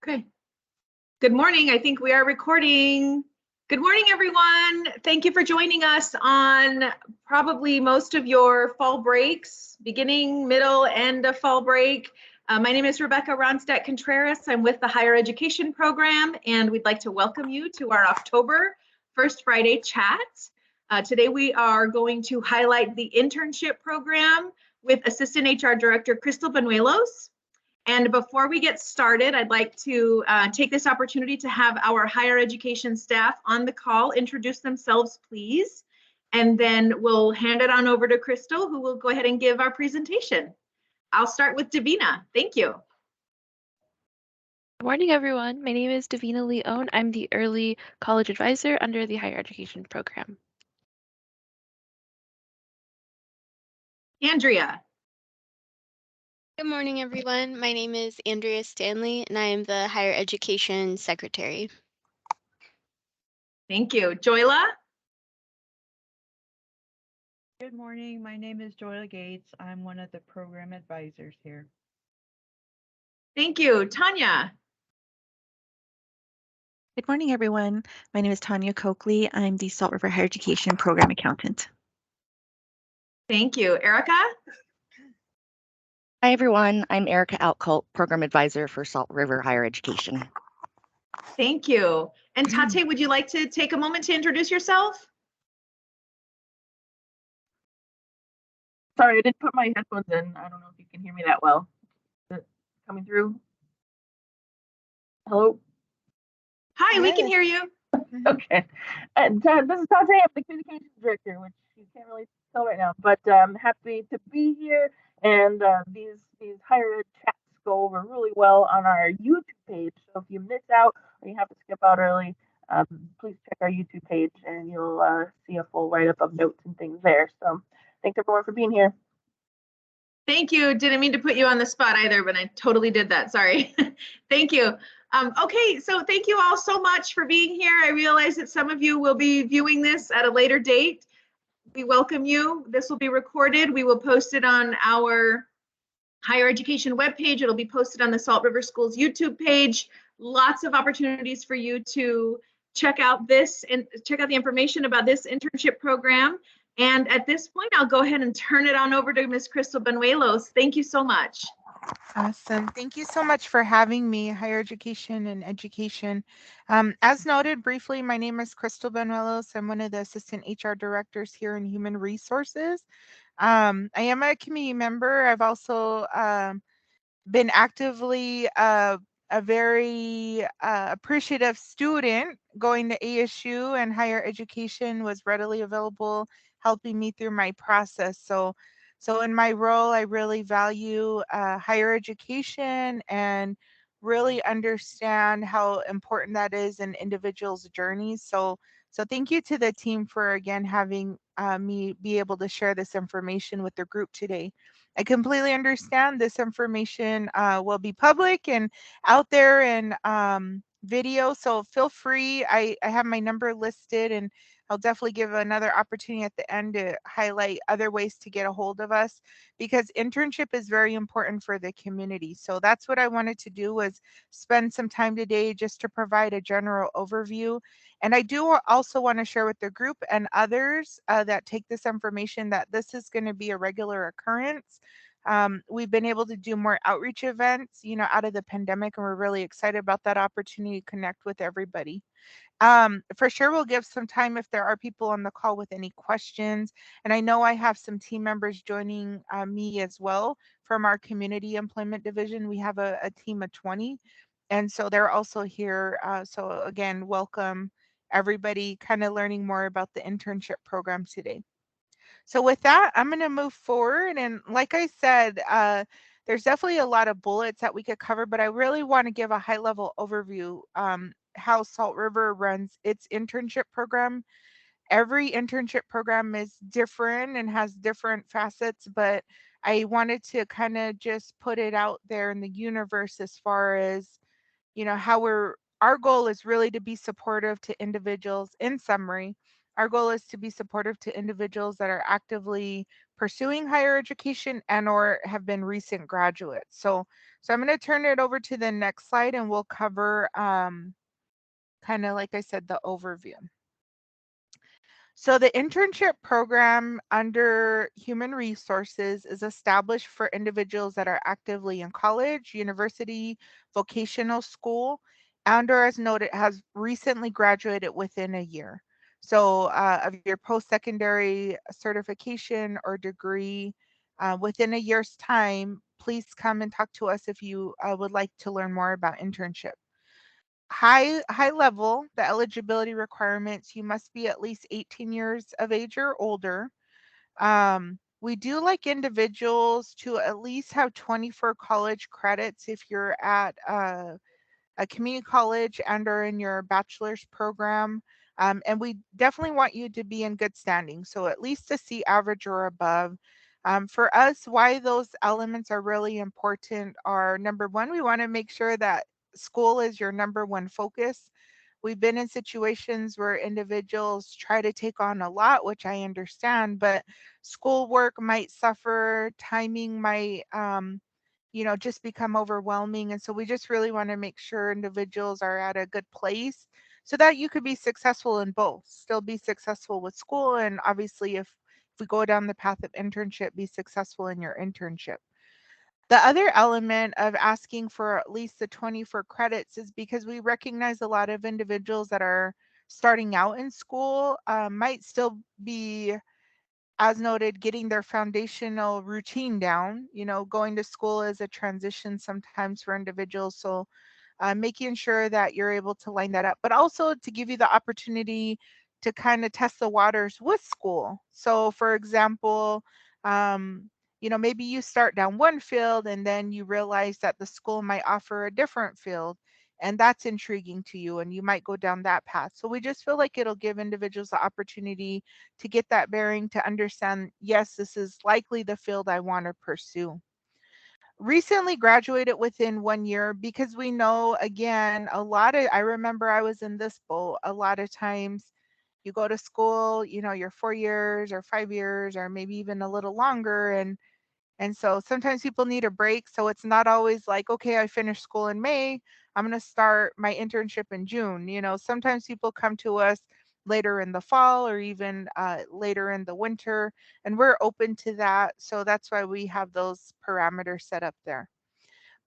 Okay. Good morning. I think we are recording. Good morning, everyone. Thank you for joining us on probably most of your fall breaks, beginning, middle, end of fall break. My name is Rebecca Ronstadt-Contreras. I'm with the Higher Education Program, and we'd like to welcome you to our October First Friday chat. Today we are going to highlight the internship program with Assistant HR Director Crystal Banuelos. And before we get started, I'd like to take this opportunity to have our higher education staff on the call introduce themselves, please. And then we'll hand it on over to Crystal, who will go ahead and give our presentation. I'll start with Davina. Thank you. Good morning, everyone. My name is Davina Leone. I'm the Early College Advisor under the Higher Education Program. Andrea. Good morning, everyone. My name is Andrea Stanley, and I am the Higher Education Secretary. Thank you. Joyla? Good morning. My name is Joyla Gates. I'm one of the program advisors here. Thank you. Tanya? Good morning, everyone. My name is Tanya Coakley. I'm the Salt River Higher Education Program Accountant. Thank you. Erica? Hi, everyone. I'm Erica Outcolt, Program Advisor for Salt River Higher Education. Thank you. And Tate, would you like to take a moment to introduce yourself? Sorry, I didn't put my headphones in. I don't know if you can hear me that well. Is it coming through? Hello? Hi, we can hear you. Okay. And this is Tate. I'm the Communications Director, which you can't really tell right now, but I'm happy to be here. And these higher ed chats go over really well on our YouTube page. So if you miss out or you have to skip out early, please check our YouTube page and you'll see a full write-up of notes and things there. So thanks everyone for being here. Thank you. Didn't mean to put you on the spot either, but I totally did that. Sorry. Thank you. Okay, so thank you all so much for being here. I realize that some of you will be viewing this at a later date. We welcome you. This will be recorded. We will post it on our higher education webpage. It'll be posted on the Salt River Schools YouTube page. Lots of opportunities for you to check out this and check out the information about this internship program. And at this point, I'll go ahead and turn it on over to Ms. Crystal Banuelos. Thank you so much. Awesome. Thank you so much for having me, Higher Education and Education. As noted briefly, my name is Crystal Banuelos. I'm one of the Assistant HR Directors here in Human Resources. I am a community member. I've also been actively a very appreciative student going to ASU, and higher education was readily available, helping me through my process. So in my role, I really value higher education and really understand how important that is in individuals' journeys. So thank you to the team for again having me be able to share this information with the group today. I completely understand this information will be public and out there in video, so feel free. I have my number listed, and I'll definitely give another opportunity at the end to highlight other ways to get a hold of us, because internship is very important for the community. So that's what I wanted to do, was spend some time today just to provide a general overview. And I do also want to share with the group and others that take this information that this is going to be a regular occurrence. We've been able to do more outreach events, out of the pandemic, and we're really excited about that opportunity to connect with everybody. For sure, we'll give some time if there are people on the call with any questions. And I know I have some team members joining me as well from our Community Employment Division. We have a team of 20, and so they're also here. So again, welcome everybody kind of learning more about the internship program today. So with that, I'm going to move forward. And like I said, there's definitely a lot of bullets that we could cover, but I really want to give a high level overview how Salt River runs its internship program. Every internship program is different and has different facets, but I wanted to kind of just put it out there in the universe as far as, how our goal is really to be supportive to individuals. In summary, Our goal is to be supportive to individuals that are actively pursuing higher education and or have been recent graduates. So I'm going to turn it over to the next slide and we'll cover kind of like I said, the overview. So the internship program under Human Resources is established for individuals that are actively in college, university, vocational school, and or as noted, has recently graduated within a year. So of your post-secondary certification or degree within a year's time, please come and talk to us if you would like to learn more about internship. High level, the eligibility requirements, you must be at least 18 years of age or older. We do like individuals to at least have 24 college credits if you're at a community college and or in your bachelor's program. And we definitely want you to be in good standing. So at least a C average or above. For us, why those elements are really important are number one, we want to make sure that school is your number one focus. We've been in situations where individuals try to take on a lot, which I understand, but schoolwork might suffer, timing might just become overwhelming. And so we just really want to make sure individuals are at a good place so that you could be successful in both, still be successful with school. And obviously, if we go down the path of internship, be successful in your internship. The other element of asking for at least the 24 credits is because we recognize a lot of individuals that are starting out in school might still be, as noted, getting their foundational routine down. Going to school is a transition sometimes for individuals. So making sure that you're able to line that up, but also to give you the opportunity to kind of test the waters with school. So for example, maybe you start down one field and then you realize that the school might offer a different field and that's intriguing to you and you might go down that path. So we just feel like it'll give individuals the opportunity to get that bearing, to understand, yes, this is likely the field I want to pursue. Recently graduated within 1 year, because we know, again, I remember I was in this boat. A lot of times you go to school, you're 4 years or 5 years or maybe even a little longer, and so sometimes people need a break. So it's not always like, okay, I finished school in May, I'm going to start my internship in June. Sometimes people come to us later in the fall or even later in the winter, and we're open to that. So that's why we have those parameters set up there.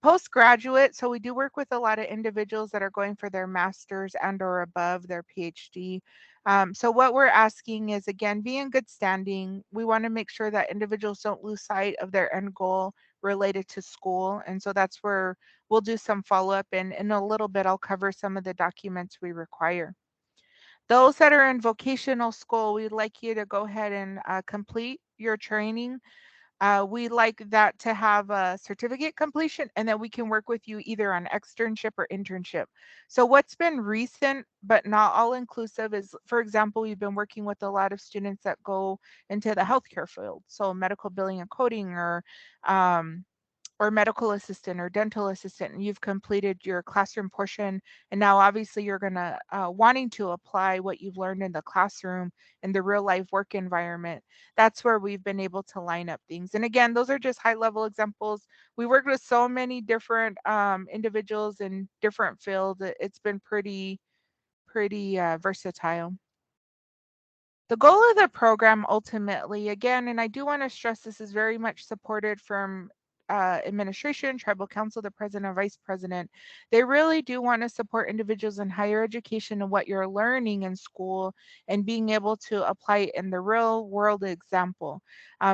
Postgraduate, so we do work with a lot of individuals that are going for their master's and or above, their PhD. So what we're asking is, again, be in good standing. We want to make sure that individuals don't lose sight of their end goal related to school. And so that's where we'll do some follow-up, and in a little bit, I'll cover some of the documents we require. Those that are in vocational school, we'd like you to go ahead and complete your training. We like that to have a certificate completion, and then we can work with you either on externship or internship. So what's been recent but not all inclusive is, for example, we've been working with a lot of students that go into the healthcare field, so medical billing and coding, or medical assistant or dental assistant, and you've completed your classroom portion, and now obviously you're going to wanting to apply what you've learned in the classroom in the real life work environment. That's where we've been able to line up things. And again, those are just high level examples. We worked with so many different individuals in different fields. It's been pretty versatile. The goal of the program ultimately, again, and I do want to stress this is very much supported from administration, tribal council, the president and vice president. They really do want to support individuals in higher education and what you're learning in school and being able to apply it in the real world example.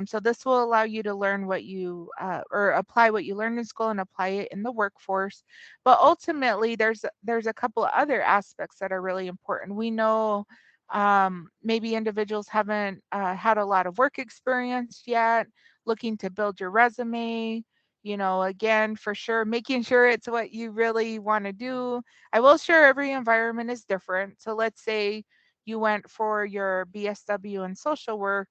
So this will allow you to learn what you, or apply what you learned in school and apply it in the workforce. But ultimately, there's a couple of other aspects that are really important. We know maybe individuals haven't had a lot of work experience yet, looking to build your resume. Again, for sure, making sure it's what you really want to do. I will share every environment is different. So let's say you went for your BSW in social work.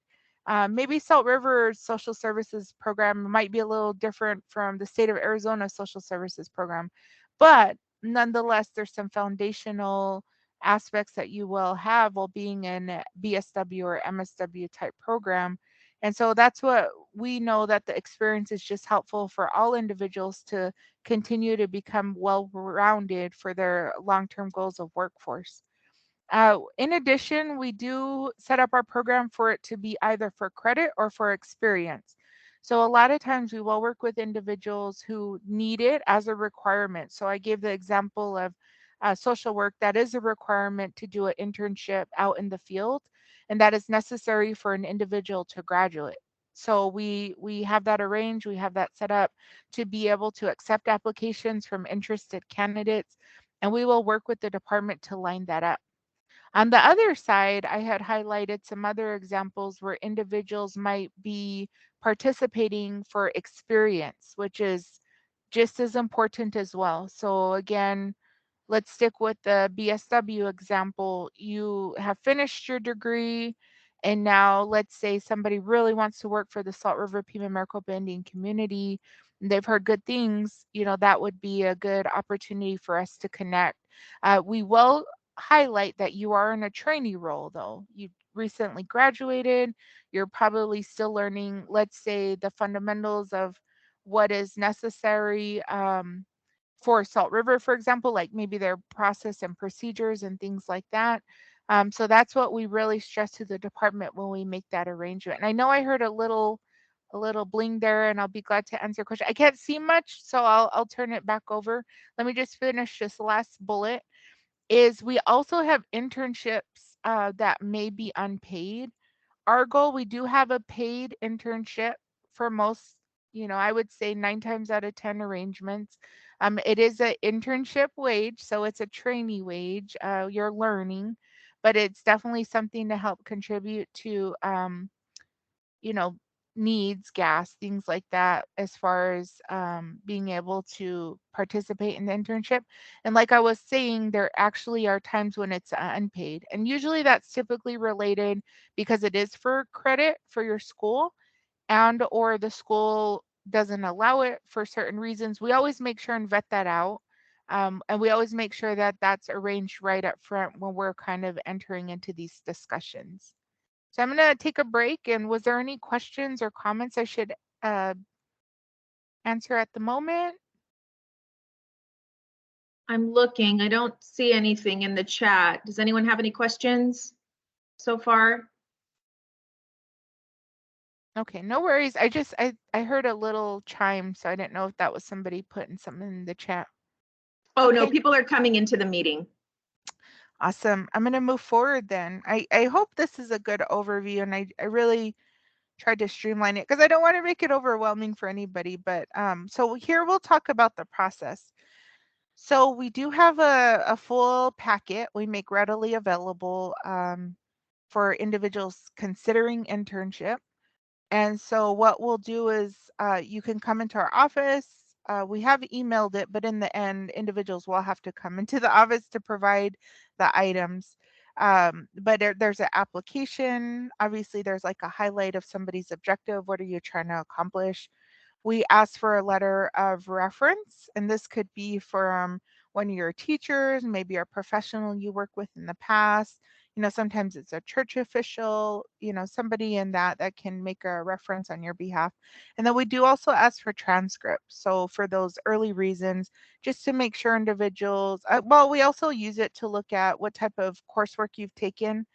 Maybe Salt River Social Services Program might be a little different from the state of Arizona Social Services Program, but nonetheless, there's some foundational aspects that you will have while being in a BSW or MSW type program. And so that's what we know, that the experience is just helpful for all individuals to continue to become well-rounded for their long-term goals of workforce. In addition, we do set up our program for it to be either for credit or for experience. So a lot of times we will work with individuals who need it as a requirement. So I gave the example of social work. That is a requirement to do an internship out in the field, and that is necessary for an individual to graduate. So we have that arranged, we have that set up to be able to accept applications from interested candidates, and we will work with the department to line that up. On the other side, I had highlighted some other examples where individuals might be participating for experience, which is just as important as well. So again, let's stick with the BSW example. You have finished your degree, and now let's say somebody really wants to work for the Salt River Pima Maricopa Indian community, and they've heard good things. That would be a good opportunity for us to connect. We will highlight that you are in a trainee role, though. You recently graduated, you're probably still learning, let's say, the fundamentals of what is necessary for Salt River, for example, like maybe their process and procedures and things like that. So that's what we really stress to the department when we make that arrangement. And I know I heard a little bling there, and I'll be glad to answer a question. I can't see much, so I'll turn it back over. Let me just finish this last bullet. Is we also have internships that may be unpaid. Our goal, we do have a paid internship for most, I would say 9 times out of 10 arrangements. It is an internship wage, so it's a trainee wage. You're learning, but it's definitely something to help contribute to, you know, needs, gas, things like that, as far as being able to participate in the internship. And like I was saying, there actually are times when it's unpaid. And usually that's typically related because it is for credit for your school, and or the school doesn't allow it for certain reasons. We always make sure and vet that out. And we always make sure that that's arranged right up front when we're kind of entering into these discussions. So I'm going to take a break. And was there any questions or comments I should uh, answer at the moment? I'm looking. I don't see anything in the chat. Does anyone have any questions so far? Okay, no worries. I heard a little chime, so I didn't know if that was somebody putting something in the chat. Oh, no, Okay. people are coming into the meeting. Awesome. I'm going to move forward then. I hope this is a good overview, and I really tried to streamline it because I don't want to make it overwhelming for anybody. But so here we'll talk about the process. So we do have a full packet we make readily available for individuals considering internship. And so what we'll do is you can come into our office. We have emailed it, but in the end, individuals will have to come into the office to provide the items. But there's an application. Obviously, there's like a highlight of somebody's objective. What are you trying to accomplish? We ask for a letter of reference, and this could be from one of your teachers, maybe a professional you work with in the past. Sometimes it's a church official, somebody in that can make a reference on your behalf. And then we do also ask for transcripts. So for those early reasons, just to make sure individuals, well, we also use it to look at what type of coursework you've taken.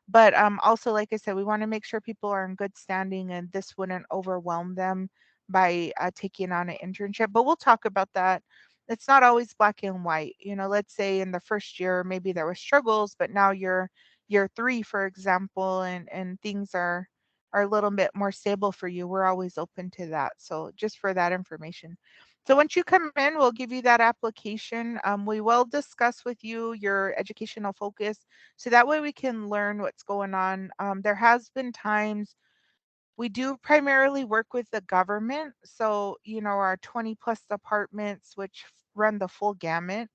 But also, like I said, we want to make sure people are in good standing and this wouldn't overwhelm them by taking on an internship. But we'll talk about that. It's not always black and white. Let's say in the first year, maybe there were struggles, but now you're year 3, for example, and things are a little bit more stable for you. We're always open to that. So just for that information. So once you come in, we'll give you that application. We will discuss with you your educational focus, so that way we can learn what's going on. There has been times we do primarily work with the government. So, our 20 plus departments, which run the full gamut.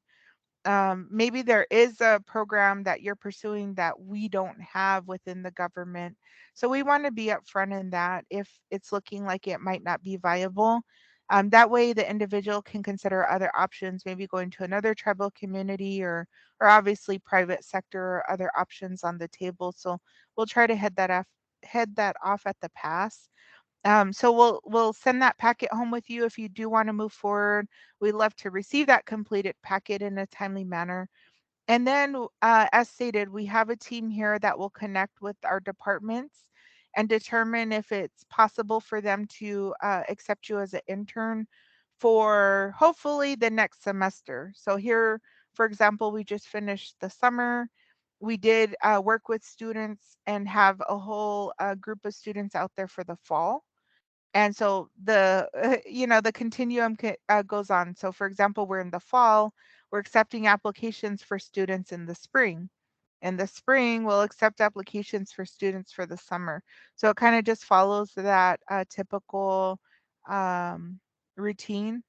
Maybe there is a program that you're pursuing that we don't have within the government. So we want to be upfront in that if it's looking like it might not be viable. That way the individual can consider other options, maybe going to another tribal community or obviously private sector or other options on the table. So we'll try to head that off at the pass. So we'll send that packet home with you if you do want to move forward. We'd love to receive that completed packet in a timely manner. And then, as stated, we have a team here that will connect with our departments and determine if it's possible for them to accept you as an intern for hopefully the next semester. So here, for example, we just finished the summer. We did work with students and have a whole group of students out there for the fall. And so the the continuum goes on. So for example, we're in the fall, we're accepting applications for students in the spring. In the spring, we'll accept applications for students for the summer. So it kind of just follows that typical um, routine.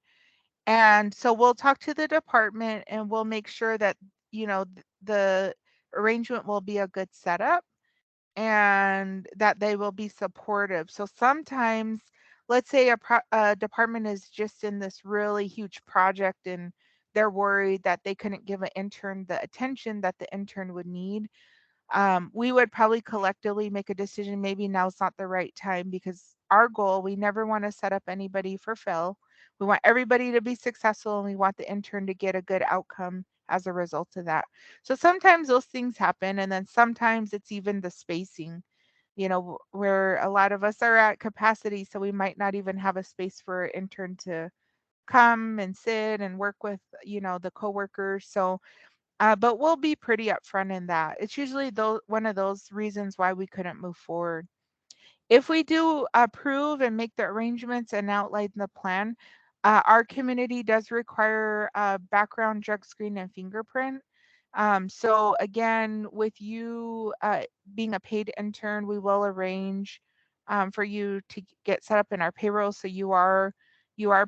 And so we'll talk to the department and we'll make sure that the arrangement will be a good setup and that they will be supportive. So sometimes, let's say a department is just in this really huge project and they're worried that they couldn't give an intern the attention that the intern would need. We would probably collectively make a decision. Maybe now's not the right time because our goal, we never want to set up anybody for fail. We want everybody to be successful and we want the intern to get a good outcome as a result of that. So sometimes those things happen. And then sometimes it's even the spacing, where a lot of us are at capacity. So we might not even have a space for an intern to come and sit and work with, the coworkers. So but we'll be pretty upfront in that. It's usually one of those reasons why we couldn't move forward. If we do approve and make the arrangements and outline the plan, our community does require a background drug screen and fingerprint. So again, with you being a paid intern, we will arrange for you to get set up in our payroll. So you are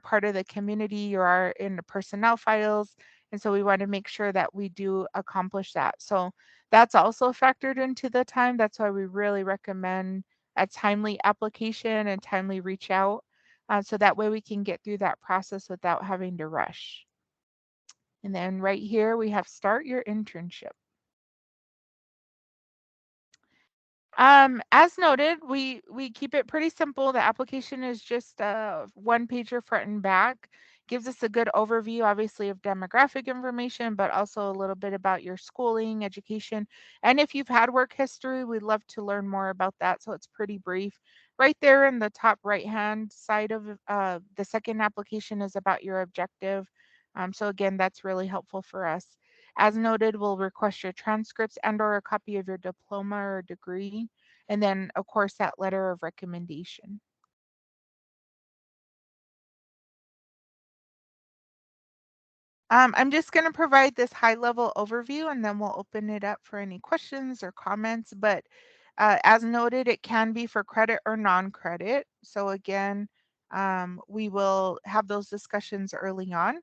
part of the community, you are in the personnel files. And so we want to make sure that we do accomplish that. So that's also factored into the time. That's why we really recommend a timely application and timely reach out. So that way we can get through that process without having to rush. And then right here we have start your internship. As noted, we keep it pretty simple. The application is just a one pager front and back. Gives us a good overview, obviously, of demographic information, but also a little bit about your schooling, education. And if you've had work history, we'd love to learn more about that. So it's pretty brief. Right there in the top right-hand side of the second application is about your objective. So again, that's really helpful for us. As noted, we'll request your transcripts and or a copy of your diploma or degree, and then of course that letter of recommendation. I'm just going to provide this high-level overview and then we'll open it up for any questions or comments. But as noted, it can be for credit or non-credit. So again, we will have those discussions early on.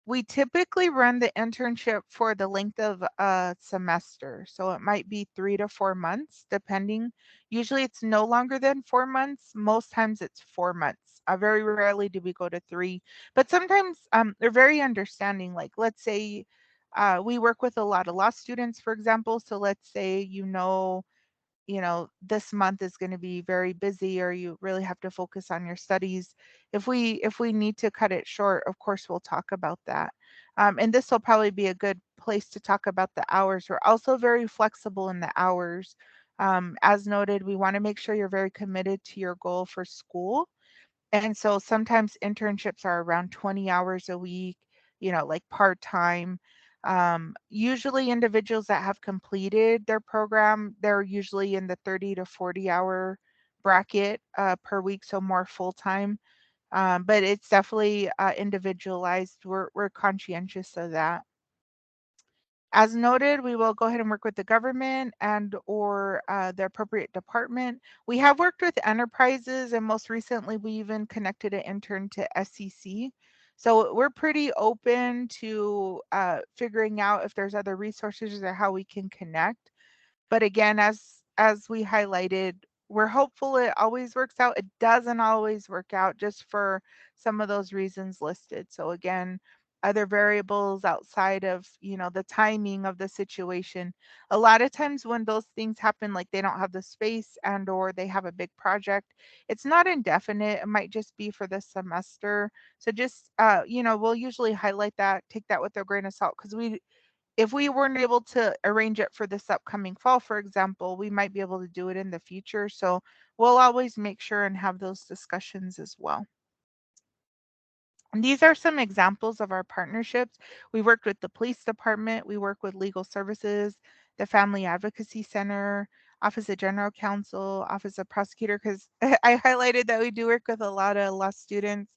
We typically run the internship for the length of a semester. So it might be 3 to 4 months, depending. Usually it's no longer than 4 months. Most times it's 4 months. Very rarely do we go to 3, but sometimes they're very understanding. Like let's say we work with a lot of law students, for example. So let's say, this month is going to be very busy or you really have to focus on your studies. If we need to cut it short, of course we'll talk about that. And this will probably be a good place to talk about the hours. We're also very flexible in the hours. As noted, we want to make sure you're very committed to your goal for school. And so sometimes internships are around 20 hours a week, like part-time. Usually individuals that have completed their program, they're usually in the 30 to 40 hour bracket per week, so more full-time. But it's definitely individualized. We're conscientious of that. As noted, we will go ahead and work with the government and or the appropriate department. We have worked with enterprises and most recently we even connected an intern to SEC. So we're pretty open to figuring out if there's other resources or how we can connect. But again, as we highlighted, we're hopeful it always works out. It doesn't always work out just for some of those reasons listed. So again, other variables outside of, the timing of the situation. A lot of times when those things happen, like they don't have the space and or they have a big project, it's not indefinite. It might just be for this semester. So just, we'll usually highlight that, take that with a grain of salt, because if we weren't able to arrange it for this upcoming fall, for example, we might be able to do it in the future. So we'll always make sure and have those discussions as well. And these are some examples of our partnerships. We worked with the police department, we work with legal services, the Family Advocacy Center, Office of General Counsel, Office of Prosecutor, because I highlighted that we do work with a lot of law students,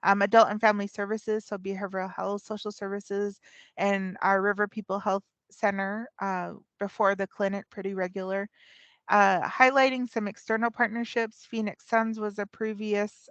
adult and family services, so behavioral health, social services, and our River People Health Center before the clinic pretty regular. Highlighting some external partnerships. Phoenix Suns was a previous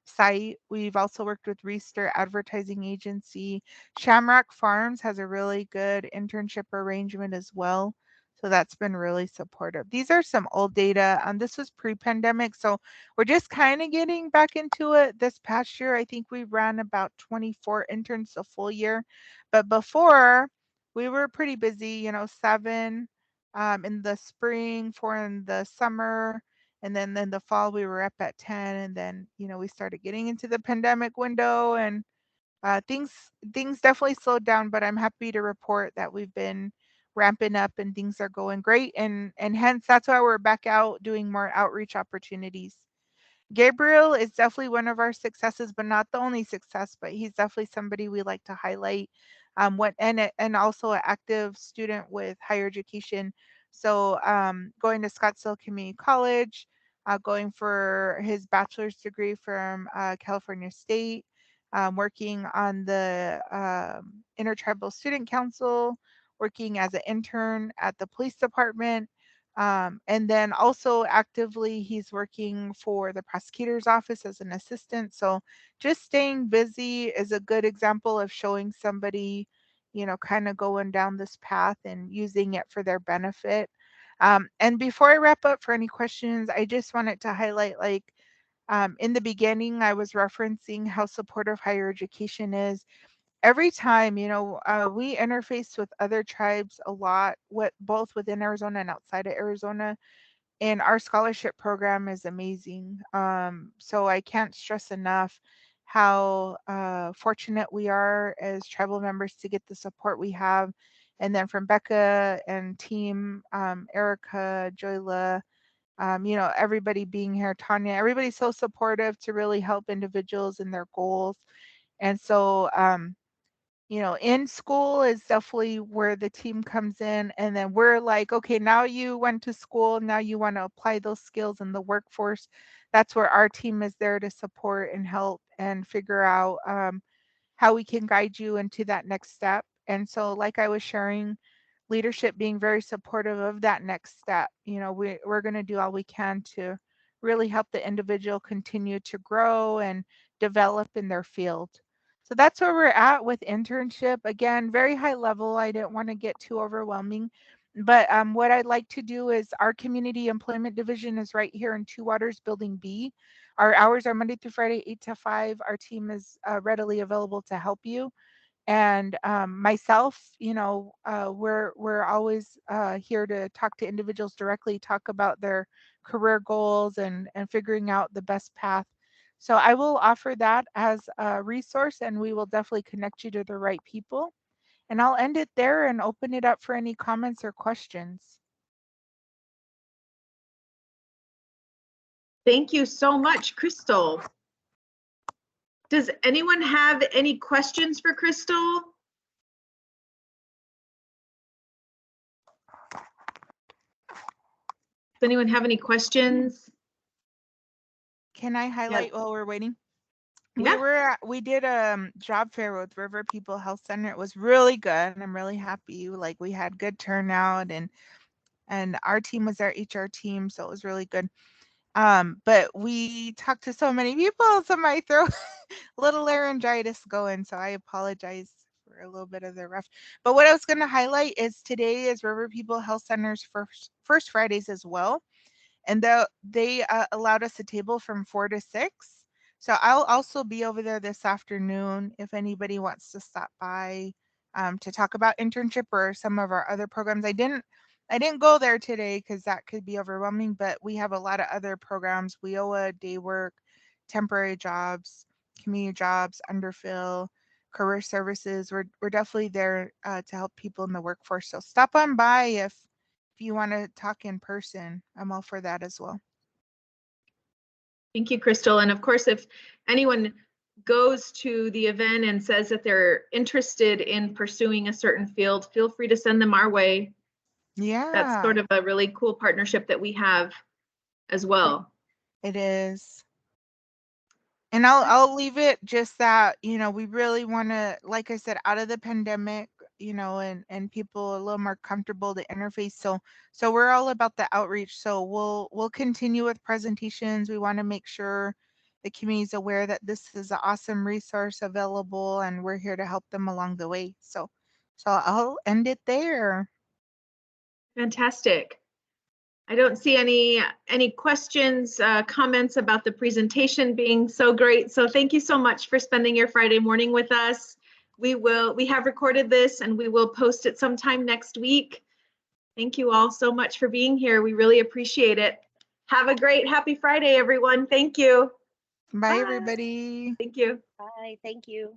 site. We've also worked with Riester Advertising Agency. Shamrock Farms has a really good internship arrangement as well. So that's been really supportive. These are some old data. This was pre-pandemic, so we're just kind of getting back into it. This past year, I think we ran about 24 interns a full year. But before, we were pretty busy, 7 in the spring, 4 in the summer, and then in the fall we were up at 10, and then we started getting into the pandemic window, and things definitely slowed down. But I'm happy to report that we've been ramping up and things are going great, and hence that's why we're back out doing more outreach opportunities. Gabriel is definitely one of our successes, but not the only success, but he's definitely somebody we like to highlight. And also an active student with higher education. So going to Scottsdale Community College, going for his bachelor's degree from California State, working on the Intertribal Student Council, working as an intern at the police department, and then also actively, he's working for the prosecutor's office as an assistant. So just staying busy is a good example of showing somebody, kind of going down this path and using it for their benefit. And before I wrap up for any questions, I just wanted to highlight, like, in the beginning, I was referencing how supportive higher education is. Every time, we interface with other tribes a lot, both within Arizona and outside of Arizona, and our scholarship program is amazing. So I can't stress enough how fortunate we are as tribal members to get the support we have. And then from Becca and team, Erica, Joyla, everybody being here, Tanya, everybody's so supportive to really help individuals in their goals. And so, in school is definitely where the team comes in. And then we're like, okay, now you went to school, now you want to apply those skills in the workforce. That's where our team is there to support and help and figure out how we can guide you into that next step. And so, like I was sharing, leadership being very supportive of that next step. We're going to do all we can to really help the individual continue to grow and develop in their field. So that's where we're at with internship. Again, very high level. I didn't want to get too overwhelming. But what I'd like to do is our community employment division is right here in Two Waters Building B. Our hours are Monday through Friday, 8 to 5. Our team is readily available to help you. And myself, we're always here to talk to individuals directly, talk about their career goals and figuring out the best path. So I will offer that as a resource, and we will definitely connect you to the right people. And I'll end it there and open it up for any comments or questions. Thank you so much, Crystal. Does anyone have any questions for Crystal? Does anyone have any questions? Can I highlight while we're waiting? Yeah. We did a job fair with River People Health Center. It was really good, and I'm really happy. Like, we had good turnout, and our team was our HR team, so it was really good. But we talked to so many people, so my throat, little laryngitis going, so I apologize for a little bit of the rough. But what I was going to highlight is today is River People Health Center's first Fridays as well. and they allowed us a table from 4 to 6. So I'll also be over there this afternoon if anybody wants to stop by to talk about internship or some of our other programs. I didn't go there today because that could be overwhelming, but we have a lot of other programs: WIOA, day work, temporary jobs, community jobs, underfill, career services. We're definitely there to help people in the workforce. So stop on by if you want to talk in person. I'm all for that as well. Thank you, Crystal. And of course, if anyone goes to the event and says that they're interested in pursuing a certain field, feel free to send them our way. Yeah. That's sort of a really cool partnership that we have as well. It is. And I'll leave it just that, you know, we really want to, like I said, out of the pandemic, you know, and people a little more comfortable to interface. So we're all about the outreach. So we'll continue with presentations. We want to make sure the community is aware that this is an awesome resource available and we're here to help them along the way. So I'll end it there. Fantastic. I don't see any questions, comments about the presentation being so great. So thank you so much for spending your Friday morning with us. We have recorded this and we will post it sometime next week. Thank you all so much for being here. We really appreciate it. Have a great, happy Friday, everyone. Thank you. Bye, everybody. Thank you. Bye. Thank you.